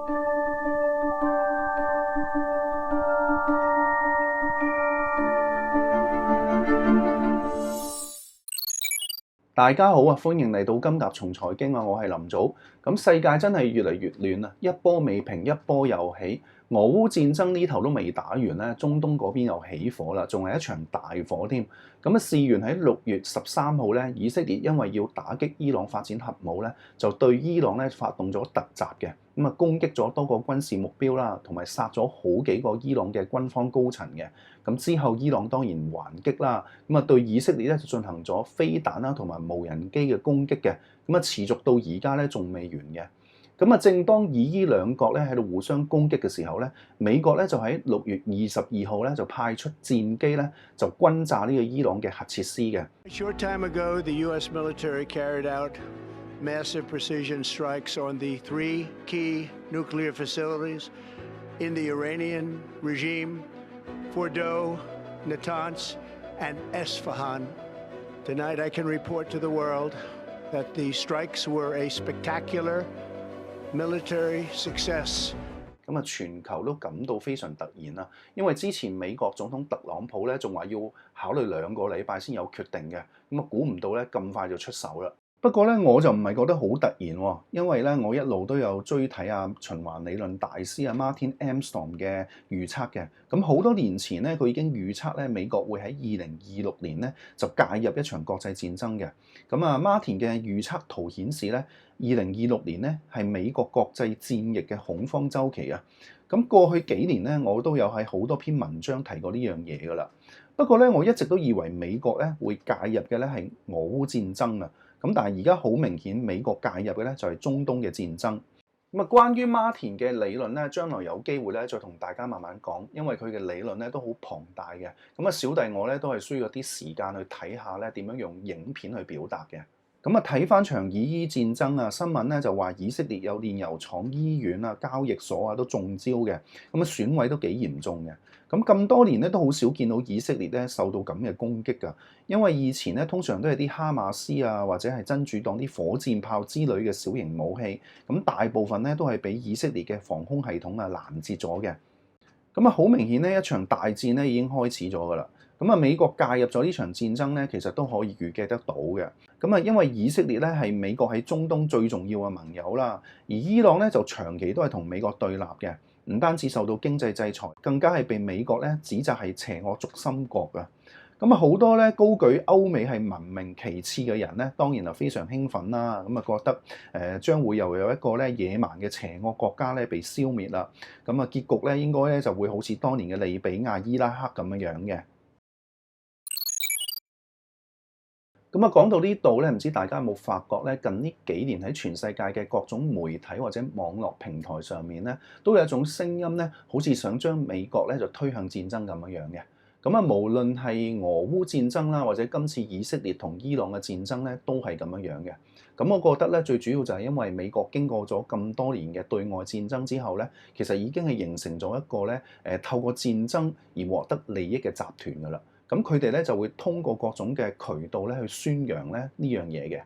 大家好啊，歡迎嚟到今集從財經啊，我係林祖。咁世界真係越嚟越亂啊，一波未平一波又起。俄烏戰爭呢頭都未打完咧，中東嗰邊又起火啦，仲係一場大火添。咁啊，事緣喺6月13號咧，以色列因為要打擊伊朗發展核武咧，就對伊朗咧發動咗突襲嘅，咁啊攻擊咗多個軍事目標啦，同埋殺咗好幾個伊朗嘅軍方高層嘅。咁之後伊朗當然還擊啦，咁啊對以色列咧就進行咗飛彈啦同埋無人機嘅攻擊嘅，咁啊持續到而家咧仲未完嘅。咁啊，正當以伊兩國咧喺度互相攻擊嘅時候咧，美國咧就喺6月22號咧就派出戰機咧就轟炸呢個伊朗嘅核設施嘅。A short time ago, the U.S. military carried out massive precision strikes on the 3 key nuclear facilities in the Iranian regime, Fordow, Natanz, and Esfahan. Tonight, I can report to the world that the strikes were a spectacular military success. 咁啊，全球都感到非常突然啦，因為之前美國總統特朗普咧仲話要考慮2個禮拜先有決定嘅，咁啊估唔到咧咁快就出手啦。不過咧我就唔係覺得好突然喎，因為咧我一路都有追睇循環理論大師Martin Armstrong 嘅預測嘅。咁好多年前咧佢已經預測咧美國會喺2026年咧就介入一場國際戰爭嘅。咁啊 Martin 嘅預測圖顯示咧2026年咧係美國國際戰役嘅恐慌週期啊。咁過去幾年咧我都有喺好多篇文章提過呢樣嘢噶啦。不過咧我一直都以為美國咧會介入嘅咧係俄烏戰爭啊。咁但係而家好明顯，美國介入嘅咧就係中東嘅戰爭。咁啊，關於Martin嘅理論咧，將來有機會咧再同大家慢慢講，因為佢嘅理論咧都好龐大嘅。咁啊，小弟我咧都係需要啲時間去睇下咧點樣用影片去表達嘅。咁啊，睇翻場以伊戰爭啊，新聞咧就話以色列有煉油廠、醫院啊、交易所啊都中招嘅，咁啊損毀都幾嚴重嘅。咁多年咧都好少見到以色列咧受到咁嘅攻擊㗎，因為以前咧通常都係啲哈馬斯啊或者係真主黨啲火箭炮之類嘅小型武器，咁大部分咧都係俾以色列嘅防空系統啊攔截咗嘅。咁啊好明顯咧一場大戰咧已經開始咗㗎啦。咁啊，美國介入咗呢場戰爭咧，其實都可以預計得到嘅。咁啊，因為以色列咧係美國喺中東最重要嘅盟友啦，而伊朗咧就長期都係同美國對立嘅，唔單止受到經濟制裁，更加係被美國咧指責係邪惡軸心國啊。咁啊，好多咧高舉歐美係文明其次嘅人咧，當然就非常興奮啦。咁啊，覺得將會又有一個咧野蠻嘅邪惡國家咧被消滅啦。咁啊，結局咧應該咧就會好似當年嘅利比亞、伊拉克咁樣嘅。咁啊，講到呢度咧，唔知大家有冇發覺咧？近呢幾年喺全世界嘅各種媒體或者網絡平台上面咧，都有一種聲音咧，好似想將美國咧就推向戰爭咁樣嘅。咁啊，無論係俄烏戰爭啦，或者今次以色列同伊朗嘅戰爭咧，都係咁樣嘅。咁我覺得咧，最主要就係因為美國經過咗咁多年嘅對外戰爭之後咧，其實已經係形成咗一個咧透過戰爭而獲得利益嘅集團㗎啦。咁佢哋咧就會通過各種嘅渠道咧去宣揚咧呢樣嘢嘅。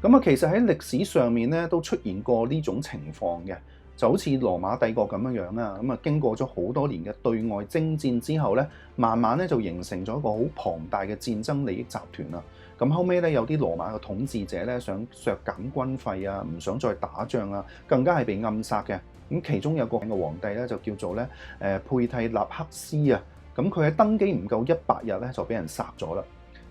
咁啊，其實喺歷史上面咧都出現過呢種情況嘅，就好似羅馬帝國咁樣啊。咁啊，經過咗好多年嘅對外征戰之後咧，慢慢咧就形成咗一個好龐大嘅戰爭利益集團啦。咁後尾咧有啲羅馬嘅統治者咧想削減軍費啊，唔想再打仗啊，更加係被暗殺嘅。咁其中有個嘅皇帝咧就叫做咧佩蒂納克斯啊。咁佢喺登基唔夠100日咧就俾人殺咗啦。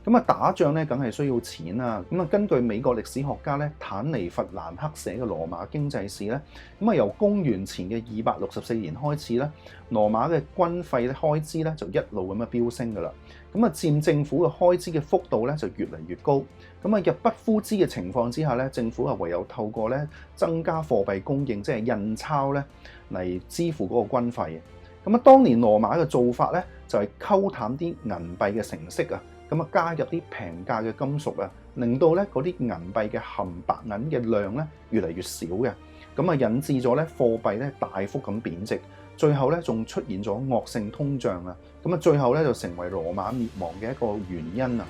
咁啊，打仗咧梗係需要錢啊。咁啊，根據美國歷史學家咧坦尼弗蘭克寫嘅《羅馬經濟史》咧，咁啊由公元前嘅264年開始咧，羅馬嘅軍費開支咧就一路咁樣飆升㗎啦。咁啊，佔政府嘅開支嘅幅度咧就越嚟越高。咁啊，入不敷支嘅情況之下咧，政府啊唯有透過咧增加貨幣供應，即係印鈔咧嚟支付嗰個軍費。咁啊，當年羅馬嘅做法咧就係溝淡啲銀幣嘅成色啊。咁啊，加入啲平價嘅金屬啊，令到咧嗰啲銀幣嘅含白銀嘅量咧越嚟越少嘅。咁啊引致咗咧貨幣咧大幅咁貶值，最後咧仲出現咗惡性通脹啊！咁啊最後咧就成為羅馬滅亡嘅一個原因啊！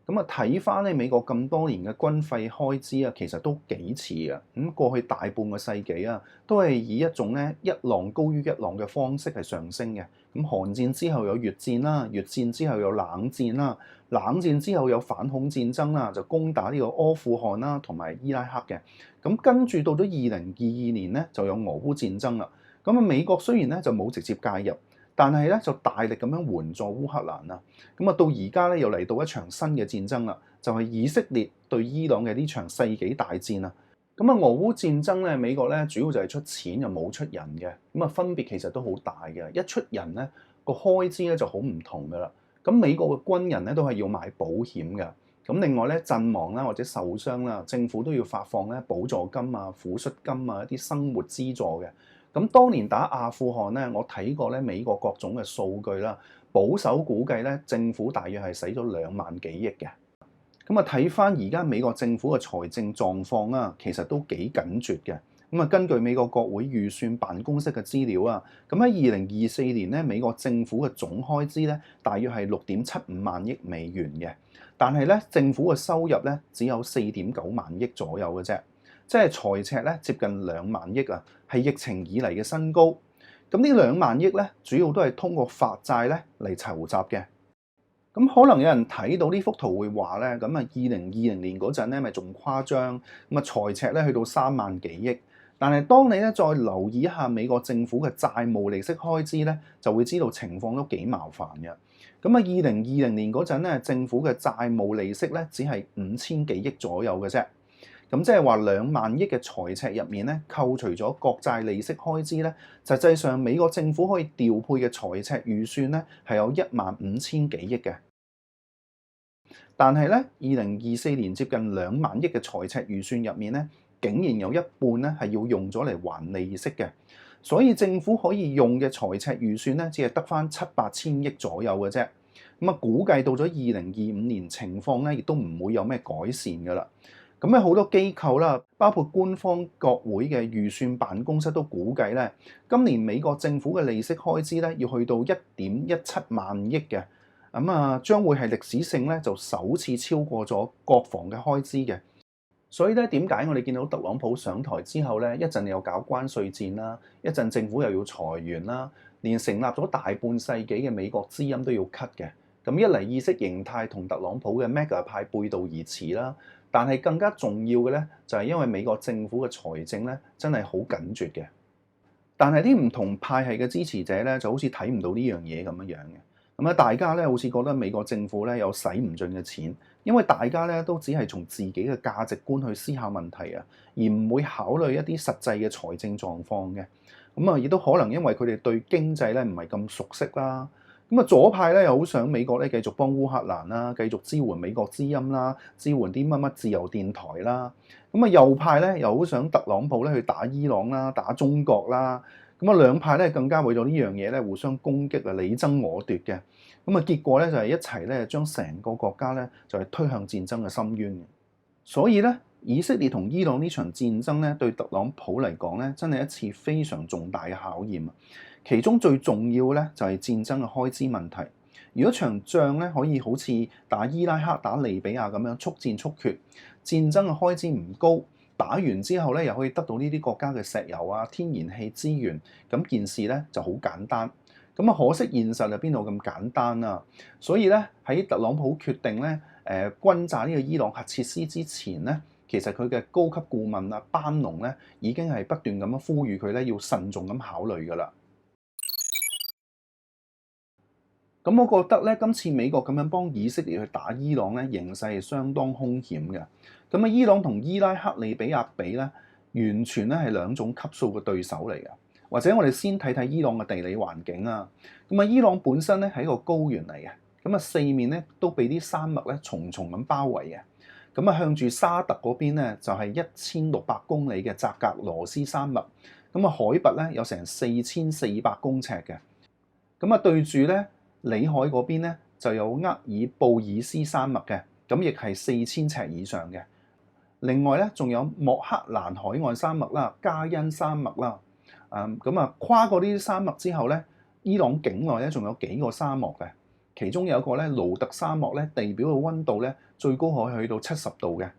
咁啊睇翻咧美國咁多年嘅軍費開支啊，其實都幾似啊！咁過去大半個世紀啊，都係以一種咧一浪高於一浪嘅方式係上升嘅。咁韓戰之後有越戰啦，越戰之後有冷戰啦，冷戰之後有反恐戰爭啦，就攻打呢個阿富汗啦同埋伊拉克嘅。咁跟住到咗2022年咧，就有俄烏戰爭啦。咁啊美國雖然咧就冇直接介入，但係咧就大力咁樣援助烏克蘭啊！咁啊到而家咧又嚟到一場新嘅戰爭啦，就係以色列對伊朗嘅呢場世紀大戰啊！咁啊俄烏戰爭咧，美國咧主要就係出錢又冇出人嘅，咁啊分別其實都好大嘅。一出人咧個開支咧就好唔同噶啦。咁美國嘅軍人咧都係要買保險嘅，咁另外咧陣亡啦或者受傷啦，政府都要發放咧補助金啊、撫恤金啊一啲生活資助嘅。咁當年打阿富汗咧，我睇過咧美國各種嘅數據啦，保守估計咧政府大約係使咗2萬幾億嘅。咁啊睇翻而家美國政府嘅財政狀況啊，其實都幾緊絀嘅。咁啊根據美國國會預算辦公室嘅資料啊，咁喺2024年咧美國政府嘅總開支咧大約係6.75萬億美元嘅，但係咧政府嘅收入咧只有4.9萬億左右嘅啫。即係財赤咧接近2萬億啊，係疫情以嚟嘅新高。咁呢2萬億咧，主要都係通過發債咧嚟籌集嘅。咁可能有人睇到呢幅圖會話咧，咁啊2020年嗰陣咧咪仲誇張，咁啊財赤咧去到3萬幾億。但係當你咧再留意一下美國政府嘅債務利息開支咧，就會知道情況都幾麻煩嘅。咁啊2020年嗰陣咧，政府嘅債務利息咧只係5000幾億左右嘅啫。咁即係話2萬億嘅財赤入面咧，扣除咗國債利息開支咧，實際上美國政府可以調配嘅財赤預算咧係有15000幾億嘅。但係咧，2024年接近2萬億嘅財赤預算入面咧，竟然有一半咧係要用咗嚟還利息嘅，所以政府可以用嘅財赤預算咧，只係得返7-8千億左右嘅啫。咁啊，估計到咗2025年情況咧，亦都唔會有咩改善㗎啦。咁咧好多機構啦，包括官方國會嘅預算辦公室都估計咧，今年美國政府嘅利息開支咧要去到1.17萬億嘅，咁啊將會係歷史性咧就首次超過咗國防嘅開支嘅。所以咧點解我哋見到特朗普上台之後咧，一陣又搞關稅戰啦，一陣政府又要裁員啦，連成立咗大半世紀嘅美國之音都要 cut 嘅。咁一嚟意識形態同特朗普嘅 MAGA 派背道而馳啦。但係更加重要嘅咧，就係因為美國政府嘅財政咧，真係好緊絀嘅。但係啲唔同派系嘅支持者咧，就好似睇唔到呢樣嘢咁樣嘅。咁啊，大家咧好似覺得美國政府咧有使唔盡嘅錢，因為大家咧都只係從自己嘅價值觀去思考問題啊，而唔會考慮一啲實際嘅財政狀況嘅。咁啊，亦都可能因為佢哋對經濟咧唔係咁熟悉啦。咁啊，左派咧又好想美國咧繼續幫烏克蘭啦，繼續支援美國之音啦，支援啲乜乜自由電台啦。咁啊，右派咧又好想特朗普咧去打伊朗啦，打中國啦。咁啊，兩派咧更加為咗呢樣嘢咧互相攻擊啊，你爭我奪嘅。咁啊，結果咧就係一齊咧將成個國家咧就係推向戰爭嘅深淵嘅。所以咧，以色列同伊朗呢場戰爭咧對特朗普嚟講咧真係一次非常重大嘅考驗啊！其中最重要咧就係戰爭嘅開支問題。如果場仗咧可以好似打伊拉克、打利比亞咁樣速戰速決，戰爭嘅開支唔高，打完之後咧又可以得到呢啲國家嘅石油啊、天然氣資源，咁件事咧就好簡單。咁啊，可惜現實就邊度咁簡單啊？所以咧喺特朗普決定咧轟炸呢個伊朗核設施之前咧，其實佢嘅高級顧問啊班農咧已經係不斷咁樣呼籲佢咧要慎重咁考慮㗎啦。咁我覺得咧，今次美國咁樣幫以色列去打伊朗咧，形勢係相當兇險嘅。咁啊，伊朗同伊拉克、利比亞比咧，完全咧係兩種級數嘅對手嚟嘅。或者我哋先睇睇伊朗嘅地理環境啊。咁啊，伊朗本身咧係一個高原嚟嘅，咁啊四面咧都被啲山脈咧重重咁包圍嘅。咁啊，向住沙特嗰邊咧就係1600公里嘅扎格羅斯山脈，咁啊海拔咧有成4400公尺嘅。咁啊對住咧裏海嗰邊咧就有厄爾布爾斯山脈嘅，咁亦係4000尺以上嘅。另外咧，仲有莫克蘭海岸山脈啦、加恩山脈啦。跨過呢啲山脈之後咧，伊朗境內咧仲有幾個沙漠嘅，其中有一個咧盧特沙漠咧，地表嘅溫度咧最高可以去到70度嘅。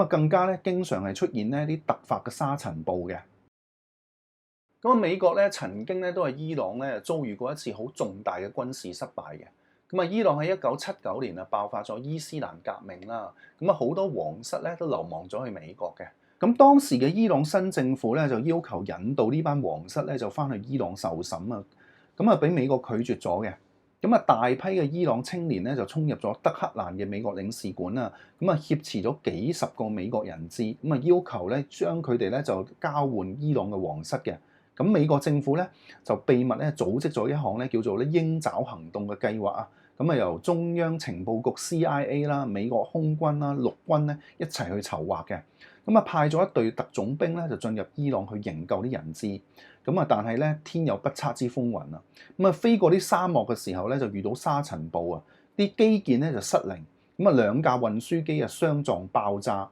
更加咧經常係出現呢啲突發嘅沙塵暴嘅。美國咧曾經咧都係伊朗咧遭遇過一次好重大嘅軍事失敗嘅。伊朗喺1979年爆發咗伊斯蘭革命啦。好多皇室咧都流亡咗去美國嘅。當時嘅伊朗新政府咧就要求引渡呢班皇室咧就翻去伊朗受審啊。俾美國拒絕咗嘅。大批嘅伊朗青年咧就衝入咗德黑蘭嘅美國領事館啊。挾持咗幾十個美國人質，要求咧將佢哋咧就交換伊朗嘅皇室嘅。美國政府咧就秘密咧組織咗一項咧叫做咧鷹爪行動嘅計劃啊。由中央情報局 CIA 啦、美國空軍啦、陸軍咧一齊去籌劃嘅。派咗一隊特種兵咧就進入伊朗去營救啲人質。但係咧天有不測之風雲啊。飛過啲沙漠嘅時候咧就遇到沙塵暴啊，啲機件咧就失靈。兩架運輸機啊相撞爆炸。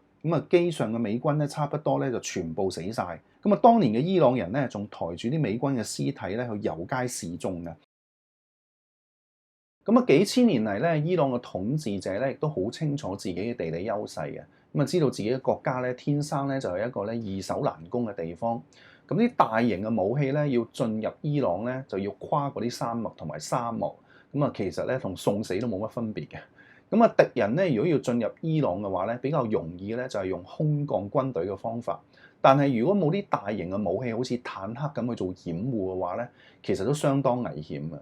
機上嘅美軍咧差不多咧就全部死晒。當年嘅伊朗人咧仲抬住啲美軍嘅屍體咧去遊街示眾嘅。幾千年嚟咧，伊朗嘅統治者咧亦都好清楚自己嘅地理優勢嘅。知道自己嘅國家咧天生咧就係一個咧易守難攻嘅地方。啲大型嘅武器咧要進入伊朗咧就要跨過啲山脈同埋沙漠。其實咧同送死都冇乜分別嘅。敵人咧如果要進入伊朗嘅話咧，比較容易咧就係用空降軍隊嘅方法。但係如果冇啲大型嘅武器，好似坦克咁去做掩護嘅話咧，其實都相當危險嘅。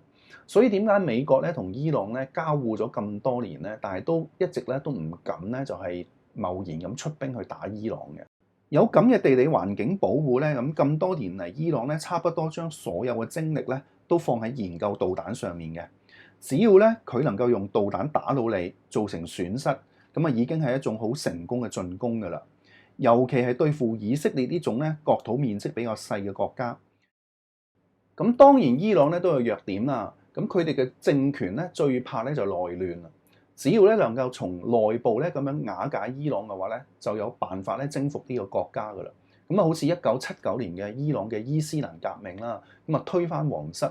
所以點解美國咧同伊朗咧交互咗咁多年咧，但係都一直咧都唔敢咧就係貿然咁出兵去打伊朗嘅。有咁嘅地理環境保護咧，咁多年嚟伊朗咧差不多將所有嘅精力咧都放喺研究導彈上面嘅。只要咧佢能夠用導彈打到你，造成損失，已經係一種好成功嘅進攻㗎啦。尤其係對付以色列呢種咧國土面積比較細嘅國家。當然伊朗咧都有弱點啦。佢哋嘅政權咧最怕咧就內亂啦。只要咧能夠從內部咧咁樣瓦解伊朗嘅話咧，就有辦法咧征服呢個國家㗎啦。好似1979年嘅伊朗嘅伊斯蘭革命啦，推翻皇室，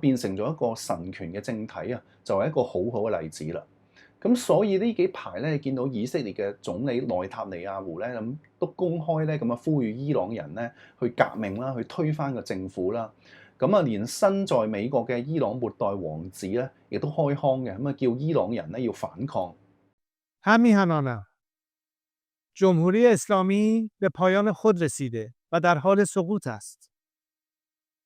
變成咗一個神權嘅政體啊，就係一個好好嘅例子啦。所以呢幾排咧，你見到以色列嘅總理內塔尼亞胡咧都公開咧咁呼籲伊朗人咧去革命啦，去推翻個政府啦。連身在美國嘅伊朗末代王子咧，亦都開腔嘅，叫伊朗人咧要反抗。همیهنانم جمهوری اسلامی به پایان خود رسیده و در حال سقوط است.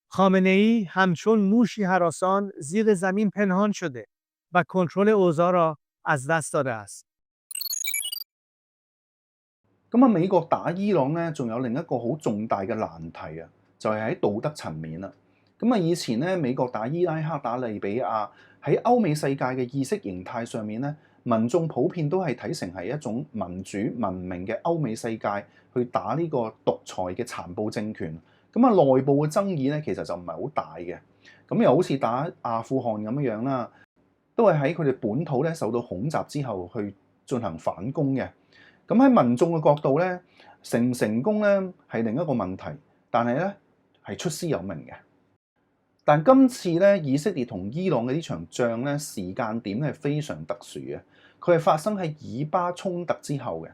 خامنه‌ای همچون موشی هراسان زیر زمین پنهان شده و کنترل اوضاع را از دست داده است. 美國打伊朗咧，仲有另一個好重大嘅難題啊，就係喺道德層面啦。以前咧，美國打伊拉克、打利比亞，喺歐美世界嘅意識形態上面咧，民眾普遍都係睇成係一種民主文明嘅歐美世界去打呢個獨裁嘅殘暴政權。內部嘅爭議咧，其實就唔係好大嘅。又好似打阿富汗咁樣啦，都係喺佢哋本土咧受到恐襲之後去進行反攻嘅。喺民眾嘅角度咧，成唔成功咧係另一個問題，但係咧係出師有名嘅。但今次咧，以色列同伊朗嘅呢場仗咧，時間點係非常特殊嘅。佢係發生喺以巴衝突之後嘅。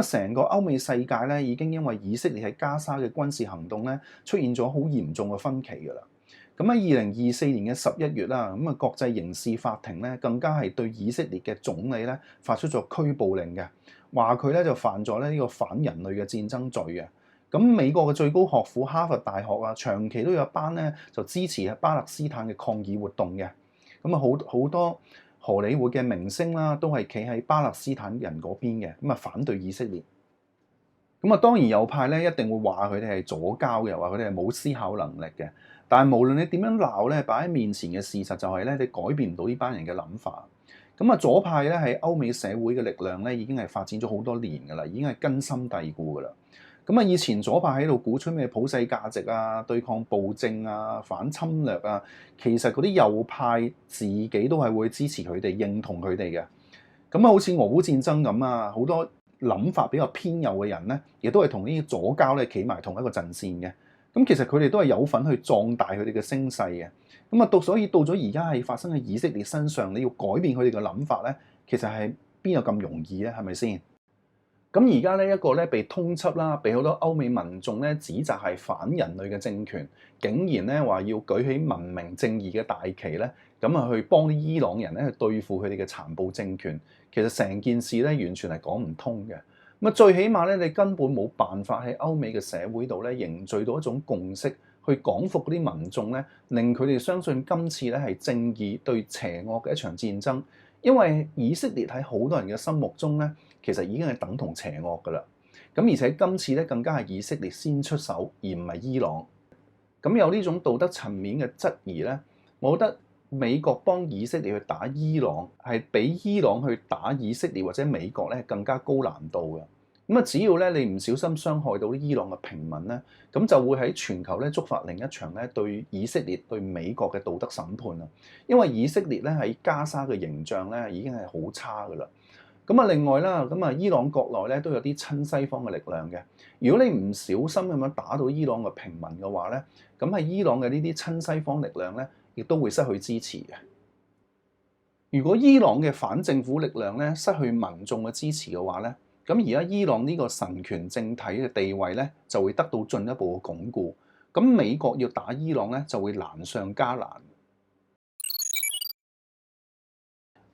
成個歐美世界咧，已經因為以色列喺加沙嘅軍事行動咧，出現咗好嚴重嘅分歧㗎啦。喺2024年嘅11月啦，國際刑事法庭咧，更加係對以色列嘅總理咧發出咗拘捕令嘅，話佢咧就犯咗咧呢個反人類嘅戰爭罪嘅。美國嘅最高學府哈佛大學啊，長期都有一班咧就支持巴勒斯坦嘅抗議活動嘅。好多荷里活嘅明星啦，都係企喺巴勒斯坦人嗰邊嘅，反對以色列。當然右派咧一定會話佢哋係左膠嘅，話佢哋係冇思考能力嘅。但係無論你點樣鬧咧，擺喺面前嘅事實就係咧，你改變唔到呢班人嘅諗法。左派咧喺歐美社會嘅力量咧已經係發展咗好多年㗎啦，已經係根深蒂固㗎啦。咁啊，以前左派喺度鼓吹咩普世價值啊、對抗暴政啊、反侵略啊，其實嗰啲右派自己都係會支持佢哋、認同佢哋嘅。咁啊，好似俄烏戰爭咁啊，好多諗法比較偏右嘅人咧，亦都係同呢啲左膠咧企埋同一個陣線嘅。咁其實佢哋都係有份去壯大佢哋嘅聲勢嘅。咁啊，所以到咗而家係發生喺以色列身上，你要改變佢哋嘅諗法咧，其實係邊有咁容易咧？係咪先？咁而家呢一個咧被通緝啦，被好多歐美民眾咧指責係反人類嘅政權，竟然咧話要舉起文明正義嘅大旗咧，咁啊去幫啲伊朗人咧去對付佢哋嘅殘暴政權。其實成件事咧完全係講唔通嘅。咁啊，最起碼咧你根本冇辦法喺歐美嘅社會度咧凝聚到一種共識，去講服嗰啲民眾咧，令佢哋相信今次咧係正義對邪惡嘅一場戰爭。因為以色列喺好多人嘅心目中咧，其實已經係等同邪惡㗎啦。咁而且今次咧更加係以色列先出手，而唔係伊朗。咁有呢種道德層面嘅質疑咧，我覺得美國幫以色列去打伊朗，係比伊朗去打以色列或者美國咧更加高難度嘅。咁啊，只要咧你唔小心傷害到伊朗嘅平民咧，咁就會喺全球咧觸發另一場咧對以色列對美國嘅道德審判啊！因為以色列咧喺加沙嘅形象咧已經係好差㗎啦。咁啊，另外啦，咁啊，伊朗國內咧都有啲親西方嘅力量嘅。如果你唔小心咁樣打到伊朗嘅平民嘅話咧，咁喺伊朗嘅呢啲親西方力量咧，亦都會失去支持嘅。如果伊朗嘅反政府力量咧失去民眾嘅支持嘅話咧，咁而家伊朗呢個神權政體嘅地位咧就會得到進一步嘅鞏固。咁美國要打伊朗咧就會難上加難。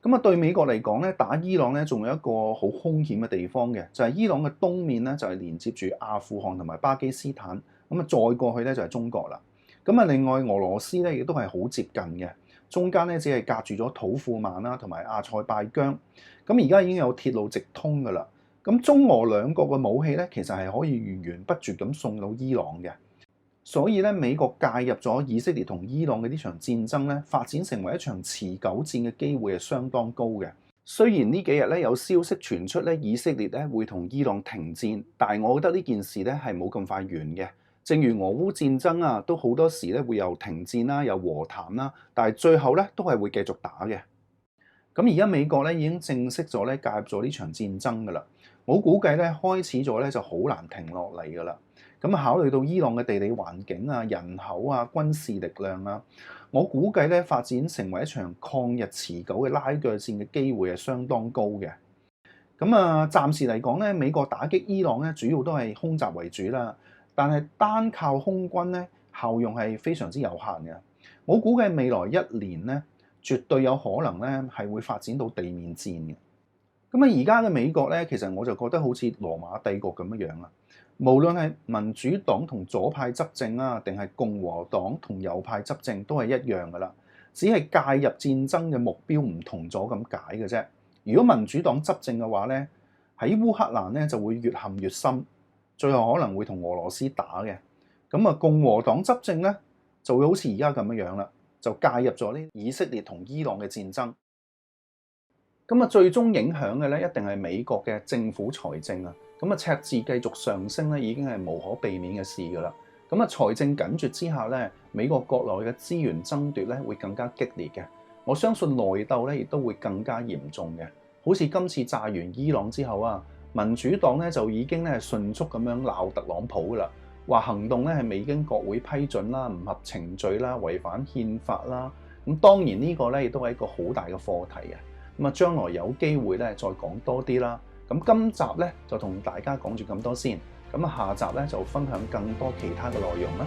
咁啊，對美國嚟講咧，打伊朗咧仲有一個好兇險嘅地方嘅，就係伊朗嘅東面咧就係連接住阿富汗同埋巴基斯坦，咁啊再過去咧就係中國啦。咁啊，另外俄羅斯咧亦都係好接近嘅，中間咧只係隔住咗土庫曼啦同埋阿塞拜疆。咁而家已經有鐵路直通㗎啦。咁中俄兩國嘅武器咧，其實係可以源源不絕咁送到伊朗嘅。所以咧，美國介入咗以色列同伊朗嘅呢場戰爭咧，發展成為一場持久戰嘅機會係相當高嘅。雖然呢幾日咧有消息傳出咧，以色列咧會同伊朗停戰，但係我覺得呢件事咧係冇咁快完嘅。正如俄烏戰爭啊，都好多時咧會有停戰啦，有和談啦，但係最後咧都係會繼續打嘅。咁而家美國咧已經正式咗咧介入咗呢場戰爭㗎啦。我估計咧開始咗咧就好難停落嚟㗎啦。咁考慮到伊朗嘅地理環境啊、人口啊、軍事力量啊，我估計咧發展成為一場抗日持久嘅拉鋸戰嘅機會係相當高嘅。咁啊，暫時嚟講咧，美國打擊伊朗咧主要都係空襲為主啦，但係單靠空軍咧效用係非常之有限嘅。我估計未來1年咧，絕對有可能咧係會發展到地面戰嘅。咁啊，而家嘅美國咧，其實我就覺得好似羅馬帝國咁樣樣啊。無論係民主黨同左派執政啊，定係共和黨同右派執政，都係一樣噶啦。只係介入戰爭嘅目標唔同咗咁解嘅啫。如果民主黨執政嘅話咧，喺烏克蘭咧就會越陷越深，最後可能會同俄羅斯打嘅。咁啊，共和黨執政咧就會好似而家咁樣樣啦，就介入咗呢以色列同伊朗嘅戰爭。咁啊，最終影響嘅咧一定係美國嘅政府財政啊。咁啊，赤字繼續上升咧，已經係無可避免嘅事㗎啦。咁啊，財政緊絀之下咧，美國國內嘅資源爭奪咧會更加激烈嘅。我相信內鬥咧亦都會更加嚴重嘅。好似今次炸完伊朗之後啊，民主黨咧就已經咧迅速咁樣鬧特朗普㗎啦，話行動咧係未經國會批准啦、唔合程序啦、違反憲法啦。咁當然呢個咧亦都係一個好大嘅課題嘅。咁啊，將來有機會咧再講多啲啦。咁今集咧就同大家講住咁多先，咁啊下集咧就分享更多其他嘅內容啦。